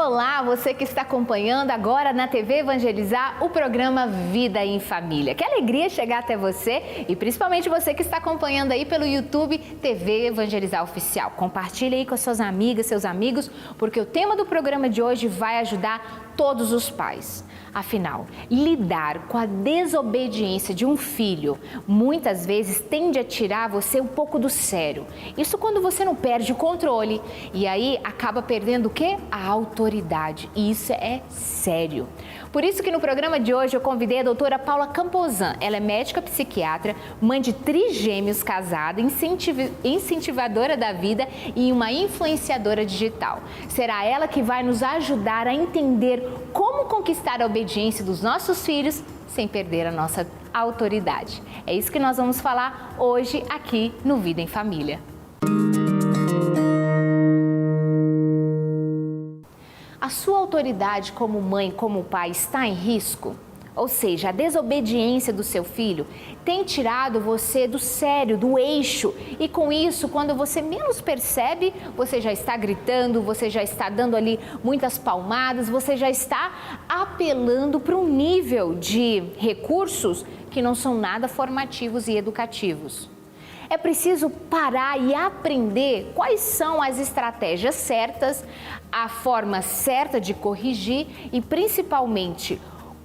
Olá, você que está acompanhando agora na TV Evangelizar o programa Vida em Família. Que alegria chegar até você e principalmente você que está acompanhando aí pelo YouTube TV Evangelizar Oficial. Compartilhe aí com as suas amigas, seus amigos, porque o tema do programa de hoje vai ajudar todos os pais. Afinal, lidar com a desobediência de um filho muitas vezes tende a tirar você um pouco do sério. Isso quando você não perde o controle e aí acaba perdendo o quê? A autoridade. E isso é sério. Por isso que no programa de hoje eu convidei a doutora Paula Camposan. Ela é médica psiquiatra, mãe de trigêmeos, casada, incentivadora da vida e uma influenciadora digital. Será ela que vai nos ajudar a entender como conquistar a obediência dos nossos filhos sem perder a nossa autoridade. É isso que nós vamos falar hoje aqui no Vida em Família. A sua autoridade como mãe, como pai está em risco? Ou seja, a desobediência do seu filho tem tirado você do sério, do eixo. E com isso, quando você menos percebe, você já está gritando, você já está dando ali muitas palmadas, você já está apelando para um nível de recursos que não são nada formativos e educativos. É preciso parar e aprender quais são as estratégias certas, a forma certa de corrigir e principalmente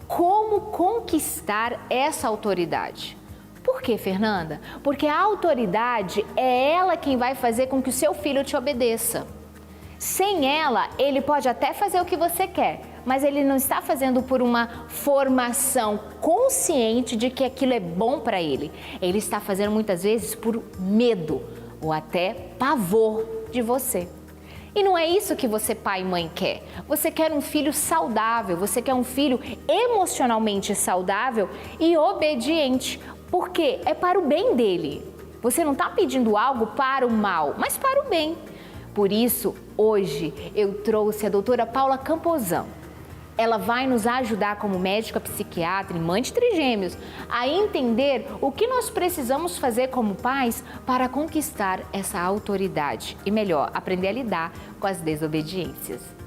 como conquistar essa autoridade. Por quê, Fernanda? Porque a autoridade é ela quem vai fazer com que o seu filho te obedeça. Sem ela, ele pode até fazer o que você quer, mas ele não está fazendo por uma formação consciente de que aquilo é bom para ele. Ele está fazendo muitas vezes por medo ou até pavor de você. E não é isso que você, pai e mãe, quer. Você quer um filho saudável, você quer um filho emocionalmente saudável e obediente, porque é para o bem dele. Você não está pedindo algo para o mal, mas para o bem. Por isso, hoje eu trouxe a doutora Paula Camposan. Ela vai nos ajudar como médica psiquiatra e mãe de trigêmeos a entender o que nós precisamos fazer como pais para conquistar essa autoridade e, melhor, aprender a lidar com as desobediências.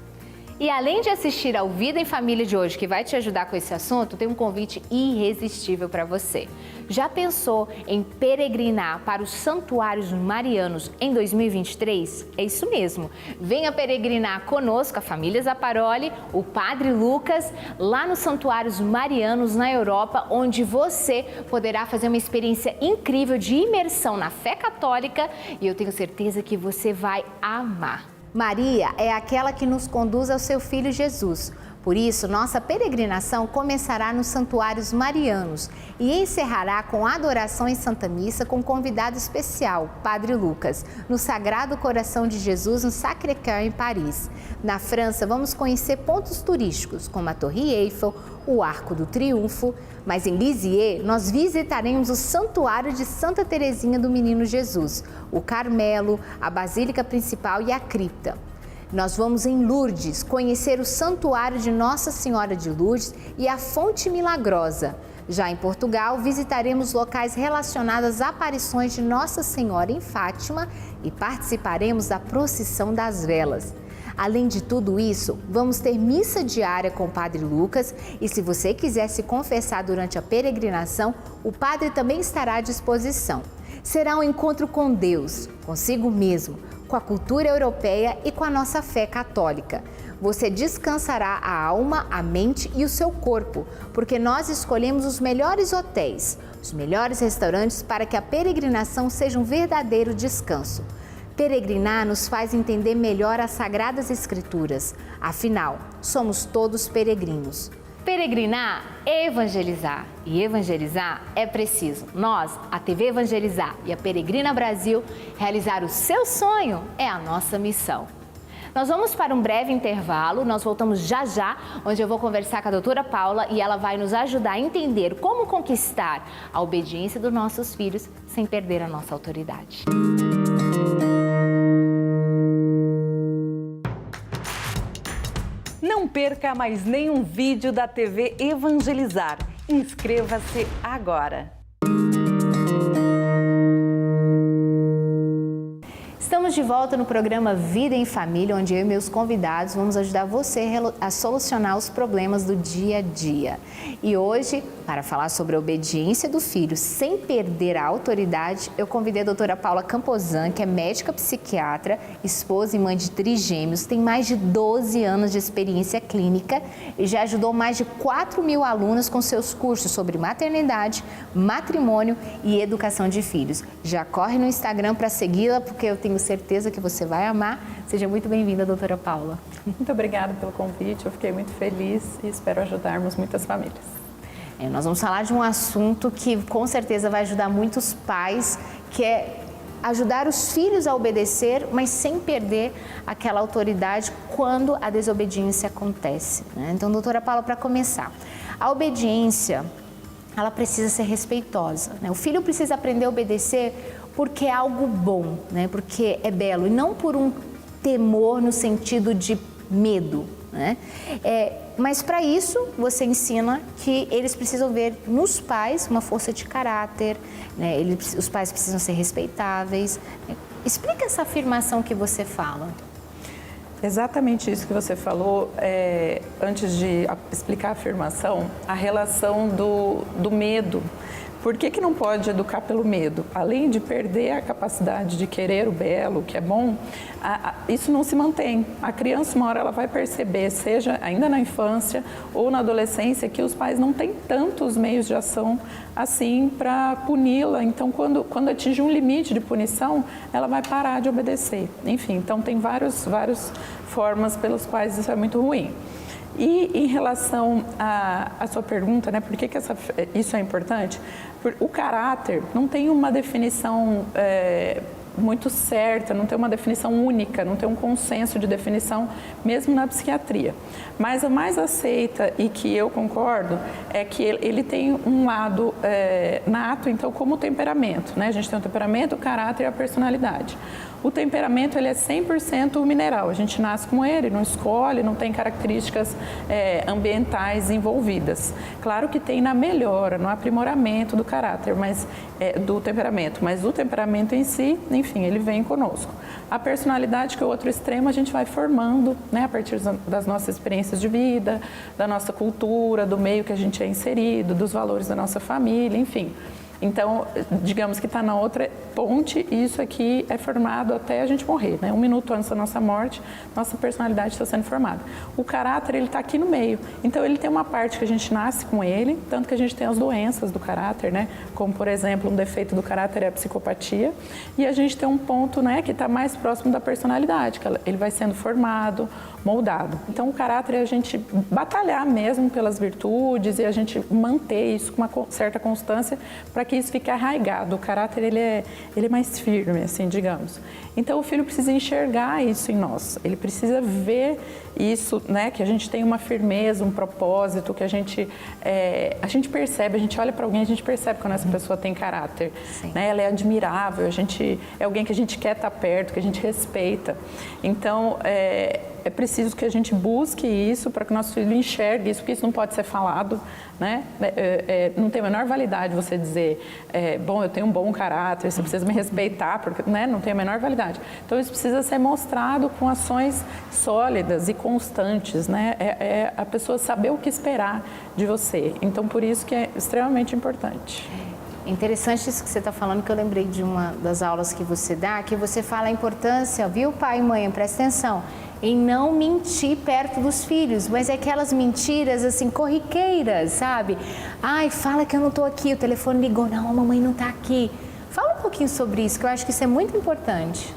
E além de assistir ao Vida em Família de hoje, que vai te ajudar com esse assunto, tem um convite irresistível para você. Já pensou em peregrinar para os santuários marianos em 2023? É isso mesmo. Venha peregrinar conosco, a família Zaparoli, o Padre Lucas, lá nos santuários marianos na Europa, onde você poderá fazer uma experiência incrível de imersão na fé católica e eu tenho certeza que você vai amar. Maria é aquela que nos conduz ao seu filho Jesus. Por isso, nossa peregrinação começará nos santuários marianos e encerrará com a adoração em Santa Missa com um convidado especial, Padre Lucas, no Sagrado Coração de Jesus, no Sacré-Cœur, em Paris. Na França, vamos conhecer pontos turísticos, como a Torre Eiffel, o Arco do Triunfo, mas em Lisieux nós visitaremos o Santuário de Santa Teresinha do Menino Jesus, o Carmelo, a Basílica Principal e a Cripta. Nós vamos em Lourdes conhecer o Santuário de Nossa Senhora de Lourdes e a Fonte Milagrosa. Já em Portugal, visitaremos locais relacionados às aparições de Nossa Senhora em Fátima e participaremos da procissão das velas. Além de tudo isso, vamos ter missa diária com o Padre Lucas e se você quiser se confessar durante a peregrinação, o Padre também estará à disposição. Será um encontro com Deus, consigo mesmo, com a cultura europeia e com a nossa fé católica. Você descansará a alma, a mente e o seu corpo, porque nós escolhemos os melhores hotéis, os melhores restaurantes para que a peregrinação seja um verdadeiro descanso. Peregrinar nos faz entender melhor as Sagradas Escrituras. Afinal, somos todos peregrinos. Peregrinar é evangelizar e evangelizar é preciso. Nós, a TV Evangelizar e a Peregrina Brasil, realizar o seu sonho é a nossa missão. Nós vamos para um breve intervalo, nós voltamos já já, onde eu vou conversar com a doutora Paula e ela vai nos ajudar a entender como conquistar a obediência dos nossos filhos sem perder a nossa autoridade. Não perca mais nenhum vídeo da TV Evangelizar. Inscreva-se agora. Estamos de volta no programa Vida em Família, onde eu e meus convidados vamos ajudar você a solucionar os problemas do dia a dia. E hoje, para falar sobre a obediência do filho sem perder a autoridade, eu convidei a doutora Paula Camposan, que é médica psiquiatra, esposa e mãe de trigêmeos, tem mais de 12 anos de experiência clínica e já ajudou mais de 4.000 alunas com seus cursos sobre maternidade, matrimônio e educação de filhos. Já corre no Instagram para segui-la, porque eu tenho certeza que você vai amar. Seja muito bem-vinda, doutora Paula. Muito obrigada pelo convite, eu fiquei muito feliz e espero ajudarmos muitas famílias. Nós vamos falar de um assunto que com certeza vai ajudar muitos pais, que é ajudar os filhos a obedecer, mas sem perder aquela autoridade quando a desobediência acontece, né? Então, doutora Paula, para começar, a obediência, ela precisa ser respeitosa, né? O filho precisa aprender a obedecer porque é algo bom, né? Porque é belo, e não por um temor no sentido de medo, né? Mas para isso você ensina que eles precisam ver nos pais uma força de caráter, né? Os pais precisam ser respeitáveis. Explica essa afirmação que você fala. Exatamente isso que você falou, antes de explicar a afirmação, a relação do medo. Por que não pode educar pelo medo? Além de perder a capacidade de querer o belo, o que é bom, isso não se mantém. A criança, uma hora, ela vai perceber, seja ainda na infância ou na adolescência, que os pais não têm tantos meios de ação assim para puni-la. Então, quando atinge um limite de punição, ela vai parar de obedecer. Enfim, então tem várias formas pelas quais isso é muito ruim. E em relação à sua pergunta, né, por que isso é importante? O caráter não tem uma definição muito certa, não tem uma definição única, não tem um consenso de definição, mesmo na psiquiatria. Mas a mais aceita e que eu concordo é que ele tem um lado nato, então, como o temperamento, né? A gente tem o temperamento, o caráter e a personalidade. O temperamento, ele é 100% mineral, a gente nasce com ele, não escolhe, não tem características ambientais envolvidas. Claro que tem na melhora, no aprimoramento do caráter, do temperamento, mas o temperamento em si, enfim, ele vem conosco. A personalidade, que é o outro extremo, a gente vai formando, né, a partir das nossas experiências de vida, da nossa cultura, do meio que a gente é inserido, dos valores da nossa família, enfim. Então, digamos que está na outra ponte, e isso aqui é formado até a gente morrer, né? 1 minuto antes da nossa morte, nossa personalidade está sendo formada. O caráter, ele está aqui no meio. Então, ele tem uma parte que a gente nasce com ele, tanto que a gente tem as doenças do caráter, né? Como, por exemplo, um defeito do caráter é a psicopatia. E a gente tem um ponto, né, que está mais próximo da personalidade, que ele vai sendo formado, moldado. Então, o caráter é a gente batalhar mesmo pelas virtudes e a gente manter isso com uma certa constância para que isso fique arraigado. O caráter, ele é mais firme, assim, digamos. Então, o filho precisa enxergar isso em nós. Ele precisa ver isso, né, que a gente tem uma firmeza, um propósito, que a gente percebe, a gente olha para alguém, a gente percebe quando essa pessoa tem caráter, né? Ela é admirável, é alguém que a gente quer estar perto, que a gente respeita. Então, é preciso que a gente busque isso para que o nosso filho enxergue isso, porque isso não pode ser falado, né? Não tem a menor validade você dizer, bom, eu tenho um bom caráter, você precisa me respeitar, porque, né, não tem a menor validade. Então, isso precisa ser mostrado com ações sólidas e constantes, né? A pessoa saber o que esperar de você. Então, por isso que é extremamente importante. Interessante isso que você está falando, que eu lembrei de uma das aulas que você dá, que você fala a importância, viu, pai e mãe, presta atenção, em não mentir perto dos filhos, mas é aquelas mentiras assim, corriqueiras, sabe? Ai, fala que eu não estou aqui, o telefone ligou, não, a mamãe não está aqui. Fala um pouquinho sobre isso, que eu acho que isso é muito importante.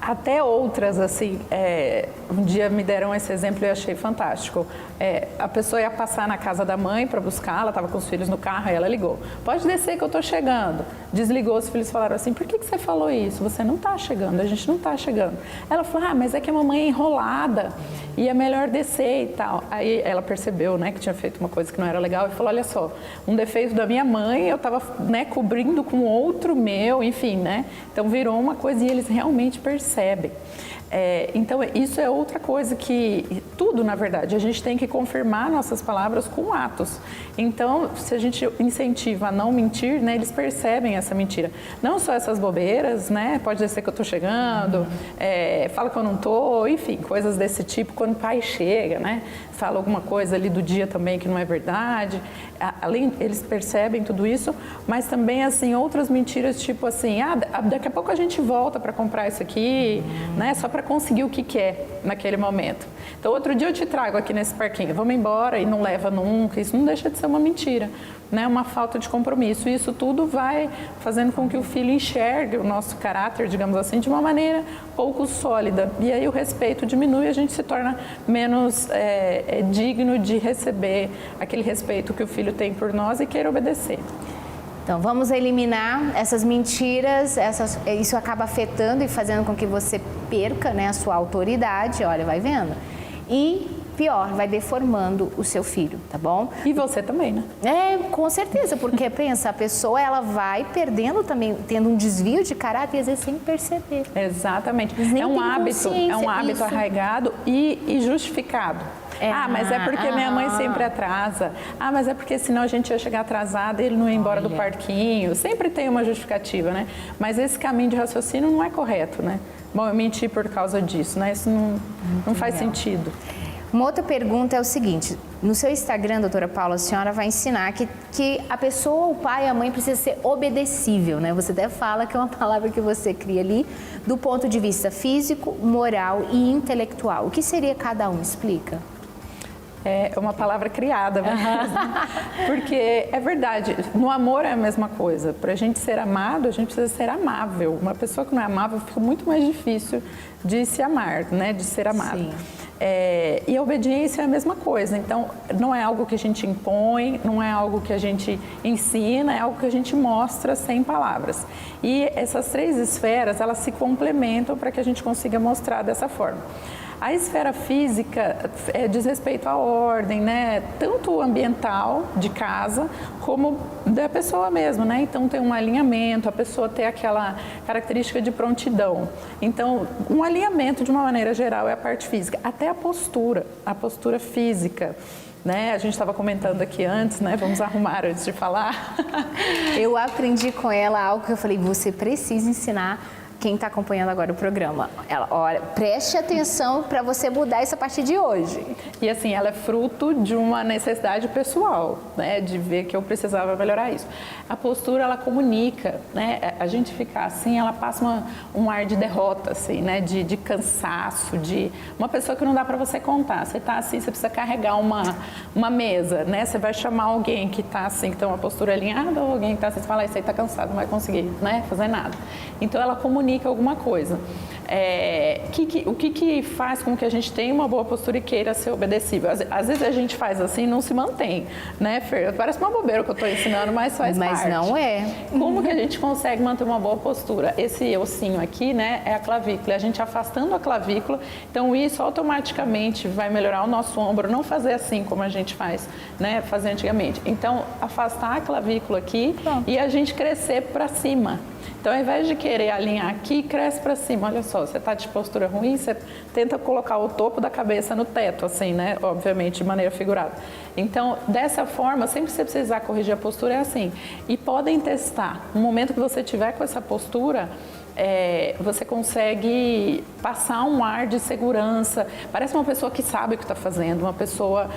Até outras, assim, um dia me deram esse exemplo e eu achei fantástico. A pessoa ia passar na casa da mãe para buscar, ela estava com os filhos no carro, aí ela ligou. Pode descer que eu estou chegando. Desligou, os filhos falaram assim, por que você falou isso? Você não está chegando, a gente não está chegando. Ela falou, mas é que a mamãe é enrolada e é melhor descer e tal. Aí ela percebeu, né, que tinha feito uma coisa que não era legal e falou, olha só, um defeito da minha mãe, eu estava, né, cobrindo com outro meu, enfim, né? Então virou uma coisa e eles realmente percebem. Então, isso é outra coisa que, tudo na verdade, a gente tem que confirmar nossas palavras com atos. Então, se a gente incentiva a não mentir, né, eles percebem essa mentira. Não só essas bobeiras, né, pode ser que eu estou chegando, fala que eu não estou, enfim, coisas desse tipo. Quando o pai chega, né, fala alguma coisa ali do dia também que não é verdade. Além, eles percebem tudo isso, mas também, assim, outras mentiras, tipo assim, daqui a pouco a gente volta para comprar isso aqui, né, só para conseguir o que quer naquele momento. Então, outro dia eu te trago aqui nesse parquinho, vamos embora e não leva nunca, isso não deixa de ser uma mentira, né, uma falta de compromisso. Isso tudo vai fazendo com que o filho enxergue o nosso caráter, digamos assim, de uma maneira pouco sólida. E aí o respeito diminui e a gente se torna menos digno de receber aquele respeito que o filho tem por nós e queira obedecer. Então, vamos eliminar essas mentiras, isso acaba afetando e fazendo com que você perca, né, a sua autoridade, olha, vai vendo. E, pior, vai deformando o seu filho, tá bom? E você também, né? Com certeza, porque pensa, a pessoa ela vai perdendo também, tendo um desvio de caráter, às vezes sem perceber. Exatamente. É um hábito arraigado e justificado. Mas é porque minha mãe sempre atrasa. Mas é porque senão a gente ia chegar atrasada e ele não ia embora do parquinho. Sempre tem uma justificativa, né? Mas esse caminho de raciocínio não é correto, né? Bom, eu menti por causa disso, né? Isso não faz sentido. Uma outra pergunta é o seguinte, no seu Instagram, doutora Paula, a senhora vai ensinar que a pessoa, o pai, a mãe precisa ser obedecível, né? Você até fala que é uma palavra que você cria ali, do ponto de vista físico, moral e intelectual. O que seria cada um? Explica. É uma palavra criada, porque é verdade, no amor é a mesma coisa. Para a gente ser amado, a gente precisa ser amável. Uma pessoa que não é amável fica muito mais difícil de se amar, né? De ser amado. Sim. E a obediência é a mesma coisa. Então, não é algo que a gente impõe, não é algo que a gente ensina, é algo que a gente mostra sem palavras. E essas três esferas, elas se complementam para que a gente consiga mostrar dessa forma. A esfera física diz respeito à ordem, né? Tanto ambiental, de casa, como da pessoa mesmo, né? Então, tem um alinhamento, a pessoa ter aquela característica de prontidão. Então, um alinhamento, de uma maneira geral, é a parte física. Até a postura física. Né? A gente estava comentando aqui antes, né? Vamos arrumar antes de falar. Eu aprendi com ela algo que eu falei, você precisa ensinar quem está acompanhando agora o programa. Ela, olha, preste atenção para você mudar isso a partir de hoje. E assim, ela é fruto de uma necessidade pessoal, né? De ver que eu precisava melhorar isso. A postura, ela comunica, né? A gente ficar assim, ela passa um ar de derrota, assim, né? De cansaço, de uma pessoa que não dá para você contar. Você está assim, você precisa carregar uma mesa, né? Você vai chamar alguém que está assim, que tem uma postura alinhada, ou alguém que está assim, você fala, isso aí está cansado, não vai conseguir, né? Fazer nada. Então, ela comunica alguma coisa. O que faz com que a gente tenha uma boa postura e queira ser obedecível? Às vezes a gente faz assim e não se mantém, né, Fer? Parece uma bobeira que eu estou ensinando, mas faz parte. Mas não é. Como que a gente consegue manter uma boa postura? Esse ossinho aqui, né, é a clavícula. A gente afastando a clavícula, então isso automaticamente vai melhorar o nosso ombro, não fazer assim como a gente faz, né, fazer antigamente. Então, afastar a clavícula aqui e a gente crescer para cima. Então, ao invés de querer alinhar aqui, cresce para cima. Olha só, você está de postura ruim, você tenta colocar o topo da cabeça no teto, assim, né? Obviamente, de maneira figurada. Então, dessa forma, sempre que você precisar corrigir a postura, é assim. E podem testar. No momento que você tiver com essa postura, você consegue passar um ar de segurança. Parece uma pessoa que sabe o que está fazendo, uma pessoa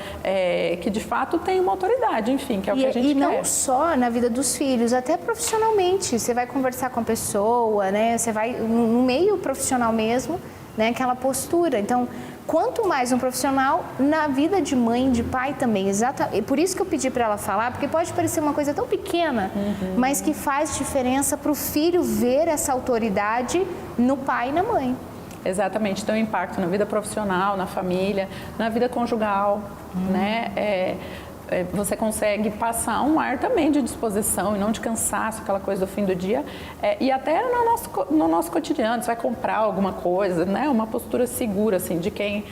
que de fato tem uma autoridade, enfim, que é o que a gente quer. E não só na vida dos filhos, até profissionalmente. Você vai conversar com a pessoa, né? Você vai no meio profissional mesmo, né? Aquela postura. Então, quanto mais um profissional, na vida de mãe, de pai também. E por isso que eu pedi para ela falar, porque pode parecer uma coisa tão pequena, mas que faz diferença para o filho ver essa autoridade no pai e na mãe. Exatamente, tem um impacto na vida profissional, na família, na vida conjugal, né? Você consegue passar um ar também de disposição e não de cansaço, aquela coisa do fim do dia. E até no nosso cotidiano, você vai comprar alguma coisa, né? Uma postura segura, assim, de quem,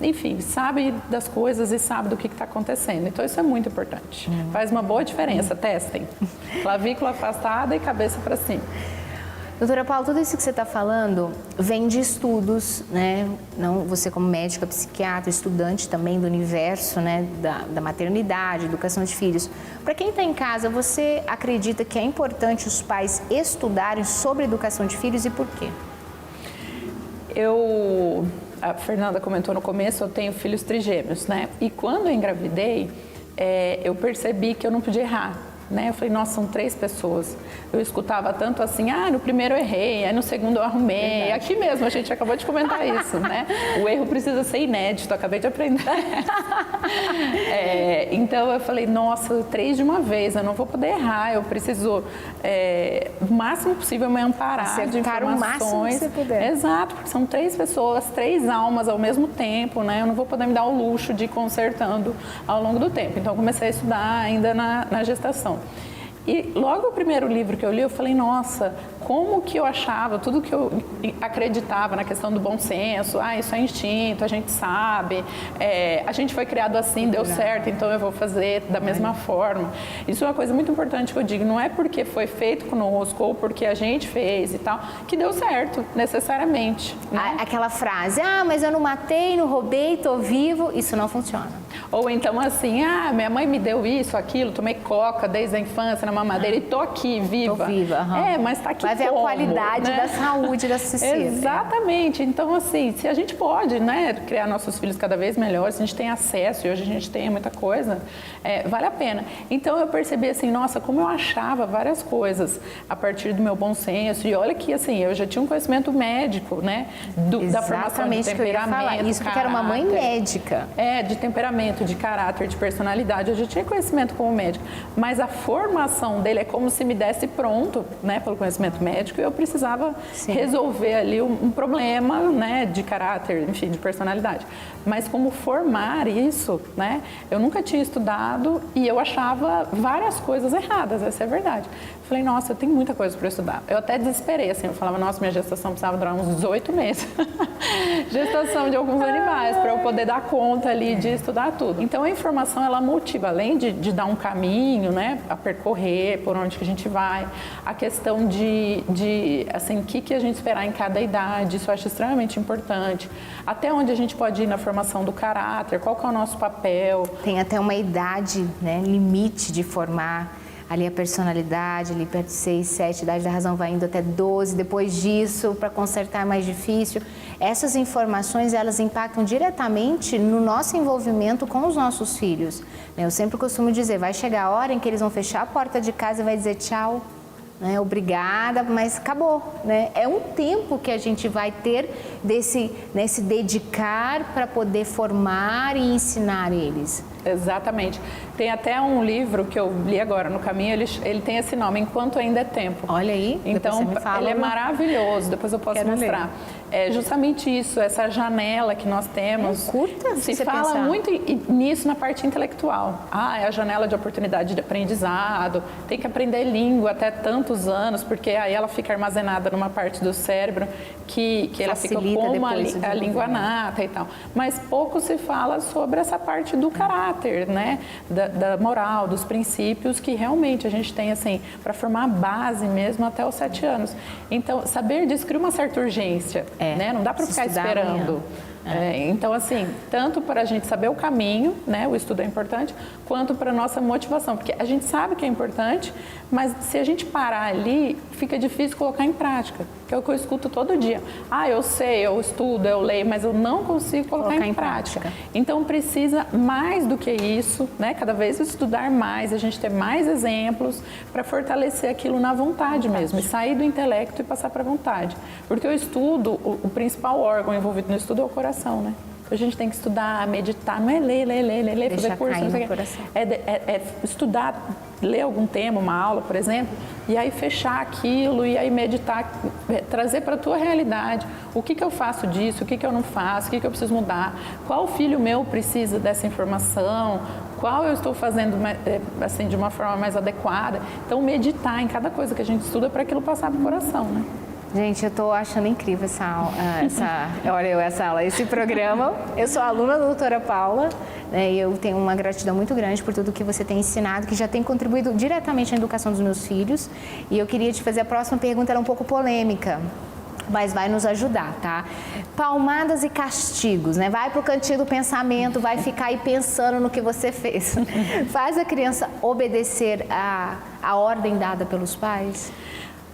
enfim, sabe das coisas e sabe do que está acontecendo. Então, isso é muito importante. Faz uma boa diferença, testem. Clavícula afastada e cabeça para cima. Doutora Paula, tudo isso que você está falando vem de estudos, né? Não, você como médica, psiquiatra, estudante também do universo, né? Da maternidade, educação de filhos. Para quem está em casa, você acredita que é importante os pais estudarem sobre educação de filhos e por quê? A Fernanda comentou no começo, eu tenho filhos trigêmeos, né? E quando eu engravidei, eu percebi que eu não podia errar. Né? Eu falei, nossa, são 3 pessoas. Eu escutava tanto assim, no primeiro eu errei, aí no segundo eu arrumei. Verdade. Aqui mesmo, a gente acabou de comentar isso, né? O erro precisa ser inédito, acabei de aprender. Então eu falei, nossa, 3 de uma vez, eu não vou poder errar, eu preciso, o máximo possível, me amparar de informações. O máximo que você puder. Exato, porque são 3 pessoas, 3 almas ao mesmo tempo, né? Eu não vou poder me dar o luxo de ir consertando ao longo do tempo. Então eu comecei a estudar ainda na gestação. E logo o primeiro livro que eu li, eu falei, nossa, como que eu achava, tudo que eu acreditava na questão do bom senso, isso é instinto, a gente sabe, a gente foi criado assim, deu certo, então eu vou fazer da mesma forma. Isso é uma coisa muito importante que eu digo, não é porque foi feito conosco ou porque a gente fez e tal, que deu certo, necessariamente. Né? Aquela frase, mas eu não matei, não roubei, tô vivo, isso não funciona. Ou então assim, minha mãe me deu isso, aquilo, tomei coca desde a infância, na mamadeira e tô aqui, viva. Tô viva, mas tá aqui. Vai ver a qualidade, né? Da saúde da sociedade. Exatamente. Então, assim, se a gente pode, né, criar nossos filhos cada vez melhores, se a gente tem acesso, e hoje a gente tem muita coisa, vale a pena. Então, eu percebi assim, nossa, como eu achava várias coisas a partir do meu bom senso. E olha que, assim, eu já tinha um conhecimento médico, né, da formação de temperamento, isso porque era uma mãe médica. De temperamento, de caráter, de personalidade. Eu já tinha conhecimento como médico. Mas a formação dele é como se me desse pronto, né, pelo conhecimento médico, e eu precisava resolver ali um problema, né, de caráter, enfim, de personalidade. Mas como formar isso, né, eu nunca tinha estudado e eu achava várias coisas erradas, essa é a verdade. Falei, nossa, eu tenho muita coisa para estudar. Eu até desesperei, assim, eu falava, nossa, minha gestação precisava durar uns 18 meses. Gestação de alguns animais, para eu poder dar conta ali de estudar tudo. Então, a informação, ela motiva, além de dar um caminho, né, a percorrer, por onde que a gente vai, a questão assim, o que a gente esperar em cada idade, isso eu acho extremamente importante. Até onde a gente pode ir na formação do caráter, qual que é o nosso papel. Tem até uma idade, né, limite de formar ali a personalidade, ali perto de 6, 7, idade da razão vai indo até 12, depois disso, para consertar é mais difícil. Essas informações, elas impactam diretamente no nosso envolvimento com os nossos filhos. Eu sempre costumo dizer, vai chegar a hora em que eles vão fechar a porta de casa e vai dizer tchau, né? Obrigada, mas acabou, né? É um tempo que a gente vai ter se dedicar para poder formar e ensinar eles. Exatamente. Tem até um livro que eu li agora no caminho, ele tem esse nome, Enquanto Ainda é Tempo. Olha aí, então você me fala, ele é maravilhoso, depois eu posso mostrar. É justamente isso, essa janela que nós temos. Curta, se fala muito nisso na parte intelectual. É a janela de oportunidade de aprendizado, tem que aprender língua até tantos anos, porque aí ela fica armazenada numa parte do cérebro que ela fica como a língua nata e tal. Mas pouco se fala sobre essa parte do caráter, né? Da moral, dos princípios que realmente a gente tem, assim, para formar a base mesmo até os 7 anos. Então, saber disso cria uma certa urgência, né? Não dá para ficar esperando. Então, assim, tanto para a gente saber o caminho, né, o estudo é importante, quanto para a nossa motivação, porque a gente sabe que é importante, mas se a gente parar ali, fica difícil colocar em prática, que é o que eu escuto todo dia. Eu sei, eu estudo, eu leio, mas eu não consigo colocar em prática. Então, precisa mais do que isso, né, cada vez estudar mais, a gente ter mais exemplos para fortalecer aquilo na vontade mesmo, e sair do intelecto e passar para a vontade. Porque o estudo, o principal órgão envolvido no estudo é o coração. Né? Então, a gente tem que estudar, meditar, não é ler, fazer curso, não sei o quê. É estudar, ler algum tema, uma aula, por exemplo, e aí fechar aquilo, e aí meditar, trazer para a tua realidade o que eu faço disso, o que eu não faço, o que eu preciso mudar, qual filho meu precisa dessa informação, qual eu estou fazendo assim, de uma forma mais adequada. Então, meditar em cada coisa que a gente estuda para aquilo passar para o coração, né? Gente, eu tô achando incrível essa aula, esse programa. Eu sou aluna da doutora Paula, né, e eu tenho uma gratidão muito grande por tudo que você tem ensinado, que já tem contribuído diretamente na educação dos meus filhos. E eu queria te fazer a próxima pergunta, ela é um pouco polêmica, mas vai nos ajudar, tá? Palmadas e castigos, né? Vai pro cantinho do pensamento, vai ficar aí pensando no que você fez. Faz a criança obedecer a ordem dada pelos pais?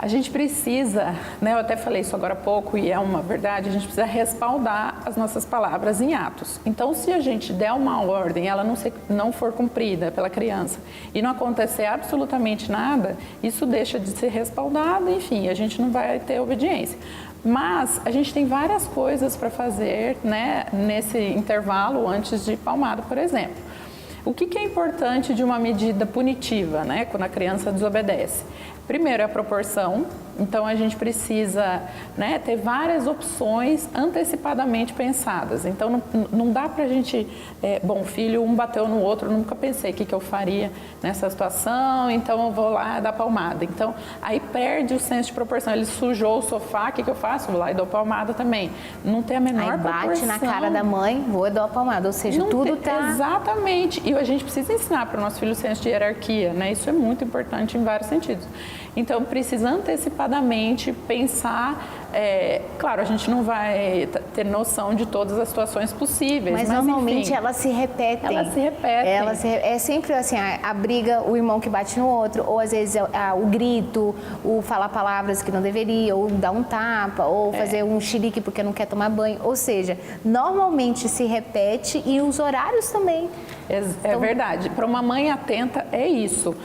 A gente precisa, né, eu até falei isso agora há pouco e é uma verdade, a gente precisa respaldar as nossas palavras em atos. Então, se a gente der uma ordem, ela não for cumprida pela criança e não acontecer absolutamente nada, isso deixa de ser respaldado, enfim, a gente não vai ter obediência. Mas a gente tem várias coisas para fazer, né, nesse intervalo antes de palmada, por exemplo. O que é importante de uma medida punitiva, né, quando a criança desobedece? Primeiro é a proporção, então a gente precisa, né, ter várias opções antecipadamente pensadas. Então não dá pra gente, bom, filho, um bateu no outro, eu nunca pensei o que eu faria nessa situação, então eu vou lá dar palmada. Então aí perde o senso de proporção, ele sujou o sofá, o que eu faço? Vou lá e dou palmada também. Não tem a menor proporção. Aí bate na cara da mãe, vou e dou a palmada, ou seja, não tudo tem, tá... Exatamente, e a gente precisa ensinar para o nosso filho o senso de hierarquia, né? Isso é muito importante em vários sentidos. Então, precisa antecipadamente pensar, claro, a gente não vai ter noção de todas as situações possíveis. Mas normalmente enfim, elas se repetem. Elas se repetem. É sempre assim, a briga, o irmão que bate no outro, ou às vezes o grito, o falar palavras que não deveria, ou dar um tapa, ou fazer um chilique porque não quer tomar banho. Ou seja, normalmente se repete e os horários também. É verdade. Para uma mãe atenta, é isso.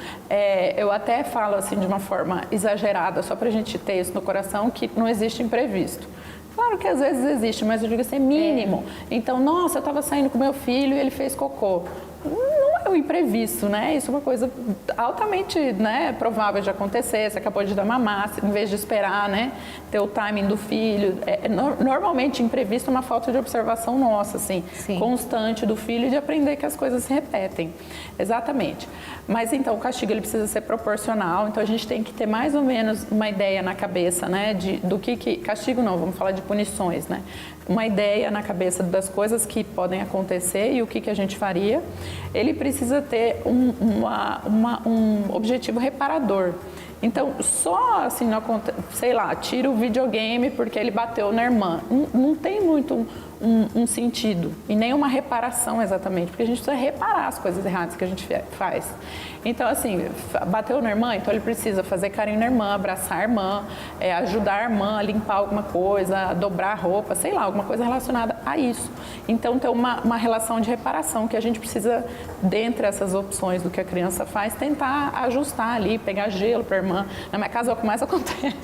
Eu até falo assim de uma forma exagerada, só para a gente ter isso no coração, que não existe imprevisto. Claro que às vezes existe, mas eu digo assim, é mínimo. Então, nossa, eu estava saindo com meu filho e ele fez cocô. Não é um imprevisto, né? Isso é uma coisa altamente, né, provável de acontecer. Você acabou de dar mamar, em vez de esperar, né, ter o timing do filho. Normalmente, imprevisto é uma falta de observação nossa, assim, constante do filho, de aprender que as coisas se repetem. Exatamente. Mas então o castigo ele precisa ser proporcional. Então a gente tem que ter mais ou menos uma ideia na cabeça, né, do que castigo não, vamos falar de punições, né? Uma ideia na cabeça das coisas que podem acontecer e o que a gente faria. Ele precisa ter um objetivo reparador. Então, só assim, sei lá, tira o videogame porque ele bateu na irmã. Não tem muito um sentido e nem uma reparação exatamente, porque a gente precisa reparar as coisas erradas que a gente faz. Então, assim, bateu na irmã, então ele precisa fazer carinho na irmã, abraçar a irmã, ajudar a irmã a limpar alguma coisa, a dobrar a roupa, sei lá, alguma coisa relacionada a isso. Então, tem uma relação de reparação que a gente precisa, dentre essas opções do que a criança faz, tentar ajustar ali, pegar gelo para a irmã. Na minha casa é o que mais acontece,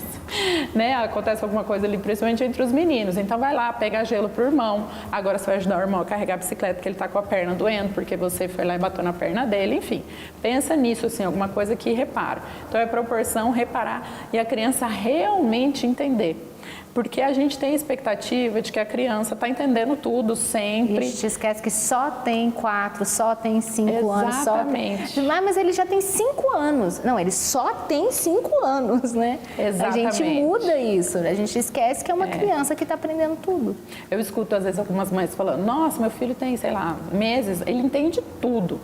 né? Acontece alguma coisa ali, principalmente entre os meninos. Então, vai lá, pega gelo para o irmão. Agora você vai ajudar o irmão a carregar a bicicleta porque ele está com a perna doendo, porque você foi lá e bateu na perna dele, enfim. Pensa nisso, assim, alguma coisa que repara. Então é proporção, reparar e a criança realmente entender. Porque a gente tem a expectativa de que a criança está entendendo tudo sempre. A gente esquece que só tem 4, só tem 5 anos. Exatamente. Mas ele já tem 5 anos. Não, ele só tem 5 anos, né? Exatamente. A gente muda isso, a gente esquece que é uma criança que está aprendendo tudo. Eu escuto às vezes algumas mães falando, nossa, meu filho tem, sei lá, meses, ele entende tudo.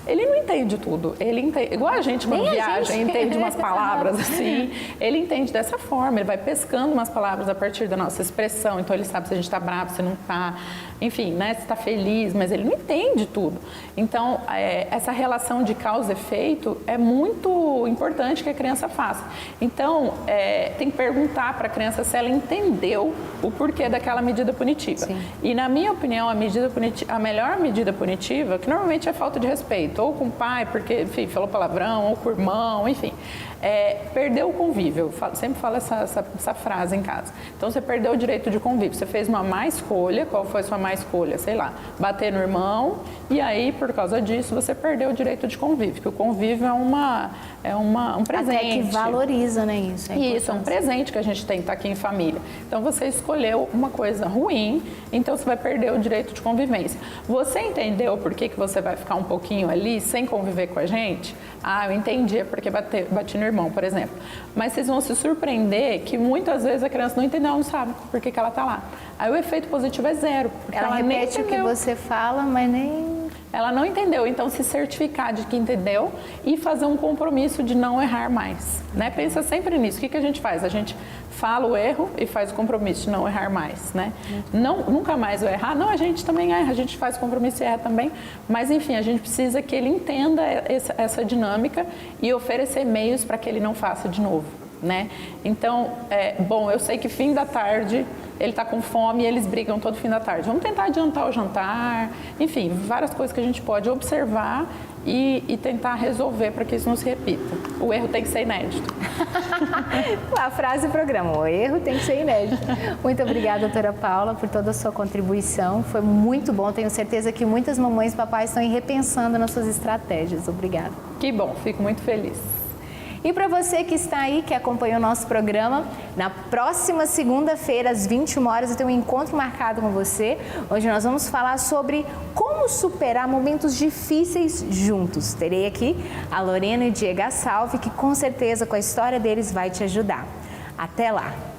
Ele não entende tudo, ele entende, igual a gente quando viaja, entende umas palavras assim, ele entende dessa forma, ele vai pescando umas palavras a partir da nossa expressão, então ele sabe se a gente está bravo, se não está, enfim, né, se está feliz, mas ele não entende tudo. Então, essa relação de causa e efeito é muito importante que a criança faça. Então, tem que perguntar para a criança se ela entendeu o porquê daquela medida punitiva. Sim. E na minha opinião, a melhor medida punitiva, que normalmente é falta de respeito, ou com o pai, porque, enfim, falou palavrão, ou com o irmão, enfim. Perdeu o convívio. Eu sempre falo essa frase em casa. Então, você perdeu o direito de convívio. Você fez uma má escolha. Qual foi a sua má escolha? Sei lá, bater no irmão. E aí, por causa disso, você perdeu o direito de convívio. Porque o convívio é um presente. Até que valoriza, né, isso? Isso, é um presente que a gente tem que estar aqui em família. Então, você escolheu uma coisa ruim, então você vai perder o direito de convivência. Você entendeu por que você vai ficar um pouquinho ali sem conviver com a gente? Ah, eu entendi, é porque bati no irmão. irmão, por exemplo. Mas vocês vão se surpreender que muitas vezes a criança não entendeu, ela não sabe por que ela está lá. Aí o efeito positivo é zero. Porque ela repete o que você fala, mas nem... Ela não entendeu, então se certificar de que entendeu e fazer um compromisso de não errar mais, né? Pensa sempre nisso. O que a gente faz? A gente fala o erro e faz o compromisso de não errar mais, né? Não, nunca mais vai errar. Não, a gente também erra, a gente faz o compromisso e erra também. Mas, enfim, a gente precisa que ele entenda essa dinâmica e oferecer meios para que ele não faça de novo, né? Então, bom, eu sei que fim da tarde... Ele está com fome e eles brigam todo fim da tarde. Vamos tentar adiantar o jantar, enfim, várias coisas que a gente pode observar e tentar resolver para que isso não se repita. O erro tem que ser inédito. A frase do programa, o erro tem que ser inédito. Muito obrigada, doutora Paula, por toda a sua contribuição. Foi muito bom, tenho certeza que muitas mamães e papais estão aí repensando nas suas estratégias. Obrigada. Que bom, fico muito feliz. E para você que está aí, que acompanhou o nosso programa, na próxima segunda-feira, às 21 horas, eu tenho um encontro marcado com você, onde nós vamos falar sobre como superar momentos difíceis juntos. Terei aqui a Lorena e o Diego Assalve, que com certeza com a história deles vai te ajudar. Até lá!